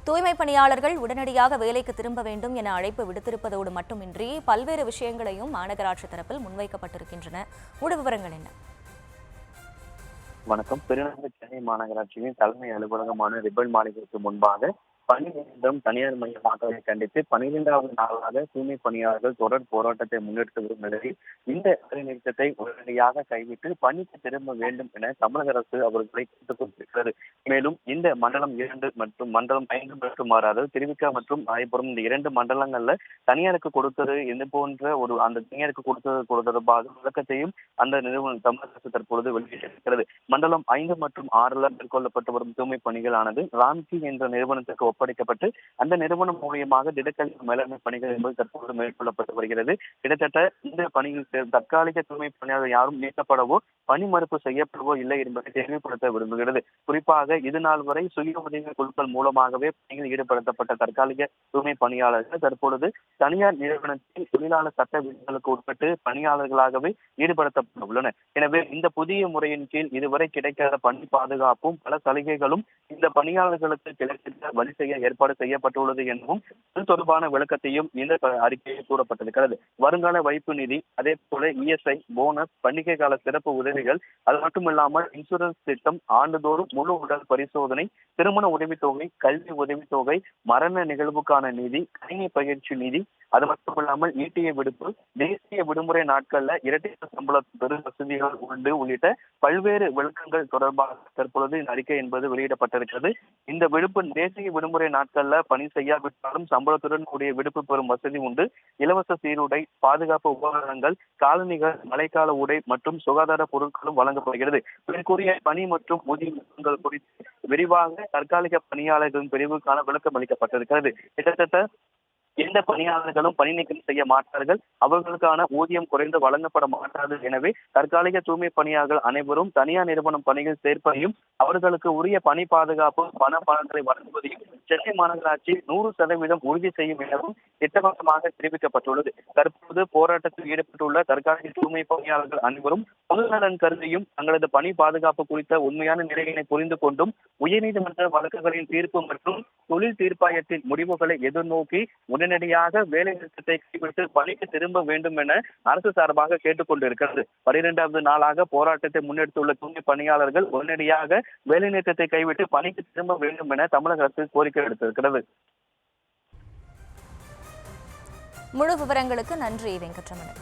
தூய்மை பணியாளர்கள் உடனடியாக வேலைக்கு திரும்ப வேண்டும் என அழைப்பு விடுத்திருப்பதோடு மட்டுமின்றி பல்வேறு விஷயங்களையும் மாநகராட்சி தரப்பில் முன்வைக்கப்பட்டிருக்கின்றன. விவரங்கள் என்ன? வணக்கம். பெருநகர சென்னை மாநகராட்சியின் தலைமை அலுவலகமான ரிப்பன் மாளிகைக்கு முன்பாக பணி நிமிடம் தனியார் மையமாகவே கண்டித்து 12வது நாளாக தூய்மை பணியாளர்கள் தொடர் போராட்டத்தை முன்னெடுத்து வரும் நிலையில் இந்த வேலை நிறுத்தத்தை உடனடியாக கைவிட்டு பணிக்கு திரும்ப வேண்டும் என தமிழக அரசு அவர்களை கேட்டுக் கொண்டிருக்கிறது. மேலும் இந்த மண்டலம் 2 மற்றும் மண்டலம் 5 மற்றும் 6, அதாவது திருவிக்கா மற்றும் ராயபுரம், இந்த 2 மண்டலங்கள்ல தனியாருக்கு கொடுத்தது இது போன்ற அந்த தனியாருக்கு கொடுத்தது தொடர்பாக விளக்கத்தையும் அந்த நிறுவனம் தமிழக அரசு தற்பொழுது வெளியிட்டிருக்கிறது. மண்டலம் 5 மற்றும் 6 மேற்கொள்ளப்பட்டு வரும் தூய்மை பணிகளானது ராம்கி என்ற நிறுவனத்திற்கு ஒப்படைக்கப்பட்டு அந்த நிறுவனம் மூலியமாக திடக்கழிவு மேலாண்மை பணிகள் என்பது தற்போது மேற்கொள்ளப்பட்டு வருகிறது. கிட்டத்தட்ட இந்த பணியில் தற்காலிக தூய்மை பணியாளர் யாரும் நீக்கப்படவோ பணி மறுப்பு செய்யப்படவோ இல்லை என்பதை தெளிவுபடுத்த விரும்புகிறது. குறிப்பாக இது நாள் வரை சுய உதவி குழுக்கள் மூலமாகவே பணியில் ஈடுபடுத்தப்பட்ட தற்காலிக தூய்மை பணியாளர்கள் தற்பொழுது தனியார் நிறுவனத்தில் தொழிலாளர் சட்ட விதிகளுக்கு உட்பட்டு பணியாளர்களாகவே ஈடுபடுத்தப்பட உள்ளனர். எனவே இந்த புதிய முறையின் கீழ் இதுவரை கிடைக்காத பணி பாதுகாப்பும் பல சலுகைகளும் இந்த பணியாளர்களுக்கு கிடைக்க வழி செய்ய ஏற்பாடு செய்யப்பட்டுள்ளது எனவும் இது தொடர்பான விளக்கத்தையும் இந்த அறிக்கையில் கூறப்பட்டிருக்கிறது. வருங்கால வைப்பு நிதி, அதே போல இஎஸ்ஐ, போனஸ், பண்டிகை கால சிறப்பு உதவிகள், அது மட்டுமில்லாமல் இன்சூரன்ஸ் திட்டம், ஆண்டுதோறும் முழு உடல் பரிசோதனை, திருமண உதவித்தொகை, கல்வி உதவித்தொகை, மரண நிகழ்வுக்கான நிதி, கணினி பயிற்சி நிதி, அது மட்டுமில்லாமல் ஈட்டிய விடுப்பு, தேசிய விடுமுறை நாட்கள்ல இரட்டை சம்பள பெரும் வசதிகள் உண்டு உள்ளிட்ட பல்வேறு விளக்கங்கள் தொடர்பாக தற்பொழுது இந்த அறிக்கை என்பது வெளியிடப்பட்டிருக்கிறது. இந்த விடுப்பு தேசிய விடுமுறை நாட்கள்ல பணி செய்யாவிட்டாலும் சம்பளத்துடன் கூடிய விடுப்பு பெறும் வசதி உண்டு. இலவச சீருடை, பாதுகாப்பு உபகரணங்கள், காலணிகள், மழைக்கால உடை மற்றும் சுகாதார பொருட்களும் வழங்கப்படுகிறது. மேற்கூறிய பணி மற்றும் ஊதியங்கள் குறித்து விரிவாக தற்காலிக பணியாளர்களின் பிரிவுக்கான விளக்கம் அளிக்கப்பட்டிருக்கிறது. கிட்டத்தட்ட எந்த பணியாளர்களும் பணி நீக்கம் செய்ய மாட்டார்கள், அவர்களுக்கான ஊதியம் குறைந்து வழங்கப்பட மாட்டாது. எனவே தற்காலிக தூய்மை பணியாளர்கள் அனைவரும் தனியார் நிறுவனம் பணிகள் சேர்ப்பதையும் அவர்களுக்கு உரிய பணி பாதுகாப்பு பணங்களை வழங்குவதையும் சென்னை மாநகராட்சி 100% உறுதி செய்யும் எனவும் திட்டவட்டமாக தெரிவிக்கப்பட்டுள்ளது. தற்போது போராட்டத்தில் ஈடுபட்டுள்ள தற்காலிக தூய்மை பணியாளர்கள் அனைவரும் பொதுநலன் கருதியும் தங்களது பணி பாதுகாப்பு குறித்த உண்மையான நிலையினை புரிந்து கொண்டும் உயர்நீதிமன்ற வழக்குகளின் தீர்ப்பு மற்றும் தொழில் தீர்ப்பாயத்தின் முடிவுகளை எதிர்நோக்கி உடனடியாக வேலை நிறுத்தத்தை கைவிட்டு பணிக்கு திரும்ப வேண்டும் என அரசு சார்பாக கேட்டுக் கொண்டிருக்கிறது. 12வது நாளாக போராட்டத்தை முன்னெடுத்துள்ள தூய்மை பணியாளர்கள் உடனடியாக வேலை நிறுத்தத்தை கைவிட்டு பணிக்கு திரும்ப வேண்டும் என தமிழக அரசு கோரிக்கை எடுத்திருக்கிறது. முழு விவரங்களுக்கு நன்றி வெங்கட்ரமணன்.